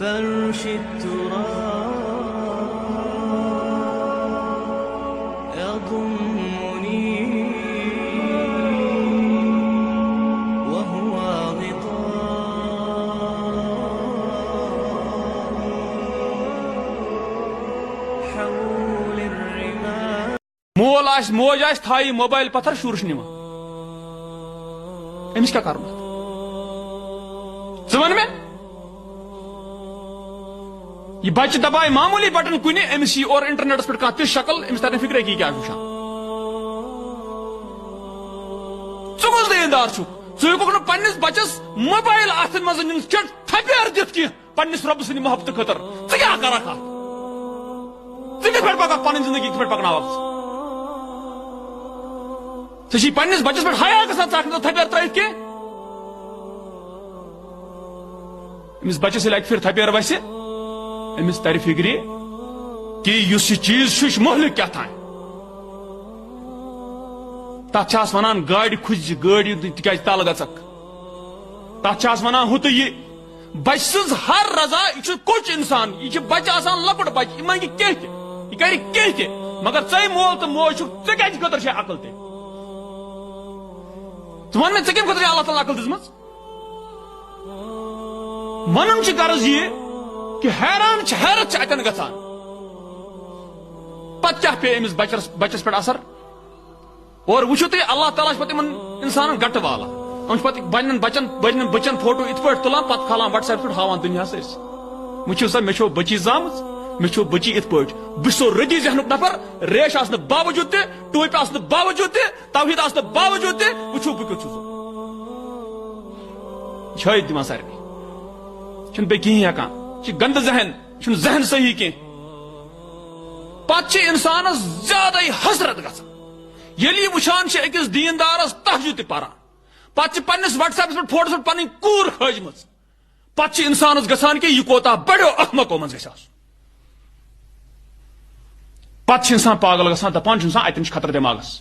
فرش التراب يضمني وهو غطاء حول الرمال. موج آس تھائی موبائل پتھر شورش نما امس کیا کرنا ون میں یہ بچہ دبائے معمولی بٹن کن امس یہ اور انٹرنیٹس پہ کھانا تیس شکل امس تر فکر کی کیا وچان ثس دیندار ثک پنس بچس موبائل اتن مز چٹ تھپیر دت کی پنس رب سند محبت خاطر کیا کرک ٹھیک پہ پکا پن زندگی کت پہ پکناک ژے پنس بچس پہ حیا گژھان ژٕ تھپیر ترٲیِتھ کی امس بچس ییٚلہِ اکہِ پھِرِ تھپیر وسہِ امس تر فکر کہ اس چیز یہ مہلک کیا تھا تک ونان گاڑی کھج گاڑی تک تل گھک تک ونان ہُہ تہٕ یہِ بچہ سٕنٛز ہر رضا یہ کوچ انسان یہ بچہ آسان لۄکُٹ بچہ یہ منگہِ کینٛہہ تہِ یہ کرِ کینٛہہ تہِ مگر ژے مول تہٕ موج چھُکھ ژےٚ کیٛازِ خٲطرٕ چھے عقل تہِ ژٕ وَن مےٚ ژےٚ کمہِ خٲطرٕ چھے اللہ تعالیٰ عقل دِژمٕژ ونُن چھُ غرض یہِ کہ حیران حیرت اتن گژھان پتہ کیا پے امس بچس پہ اثر اور وچھو تھی اللہ تعالیٰ پتہ انسان گٹ والا پتہ بچن بچن فوٹو ات پہ تلان پتہ کھالان واٹس ایپ پہ ہاوان دنیا وچھو سا مے بچی زامت مے بچی ات پہ بہ سو ردی ذہنک نفر ریش آسن باوجود تہ ٹوپ آسن باوجود تہ توحید آسن باوجود تہ وچھو بہ کیت چھٲیِتھ دِوان سارنٕے چھُنہٕ بیٚیہِ کِہیٖنۍ ہٮ۪کان گند ذہن ذہن صحیح کی پتہ انسانس زیادہ حسرت گژھان ییٚلہِ یہِ وٕچھان چھِ أکِس دیندارس تہجد تہِ پران پتہ پنس واٹس ایپس پہ فوٹوس پہ پنٕنۍ کوٗر کھٲجمٕژ پتہ انسانس گژھان کہ یہ کوتاہ بڑیو احمقو منٛز گژھِ آسُن پتہ انسان پاگل گژھان دپان چھُ انسان اتٮ۪ن چھُ خطرٕ دٮ۪ماغس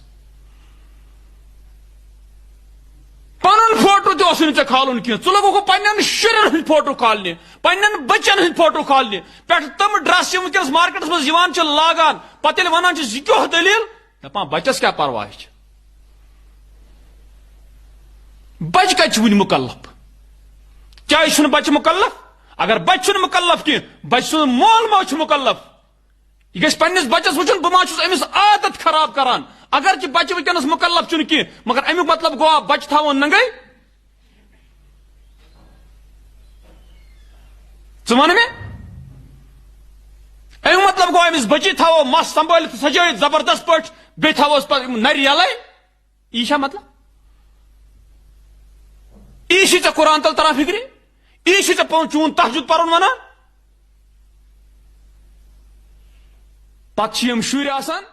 پنن فوٹو تہ اوس نہٕ ژےٚ کھالُن کینٛہہ ژٕ لوگُکھ پننٮ۪ن شُرٮ۪ن ہٕنٛدۍ فوٹو کھالنہِ پننٮ۪ن بچن ہٕنٛدۍ فوٹو کھالنہِ پٮ۪ٹھٕ تِم ڈرس یِم وٕنکٮ۪نس مارکیٹس منٛز یِوان چھِ لاگان پتہٕ ییٚلہِ ونان چھِس یہِ کیٛاہ دٔلیٖل دپان بچس کیٛاہ پرواے چھِ بچہ کتہِ چھُ وُنہِ مُکلف کیٛازِ چھُنہٕ بچہ مُکلف اگر بچہ چھُنہٕ مُکلف کینٛہہ بچہ سُنٛد مول موج چھُ مُکلف یہ گژھِ پننس بچس وٕچھُن بہٕ ما چھُس أمِس عادت خراب کران اگر کہ بچہ وٕنکٮ۪نس مُکلف چھُنہٕ کینٛہہ مگر امیُک مطلب گوٚوا بچہ تھاوون ننگے ژٕ وَن مےٚ امیُک مطلب گوٚو أمِس بچی تھاوو مس سنبھٲلِتھ سجٲیِتھ زبردست پٲٹھۍ بیٚیہِ تھاووس پتہٕ نرِ یلے یی چھا مطلب یی چھُے ژےٚ قرآن تل تران فکرِ یی چھُے ژےٚ چون تہجد پرُن ونان پتہٕ چھِ یِم شُرۍ آسان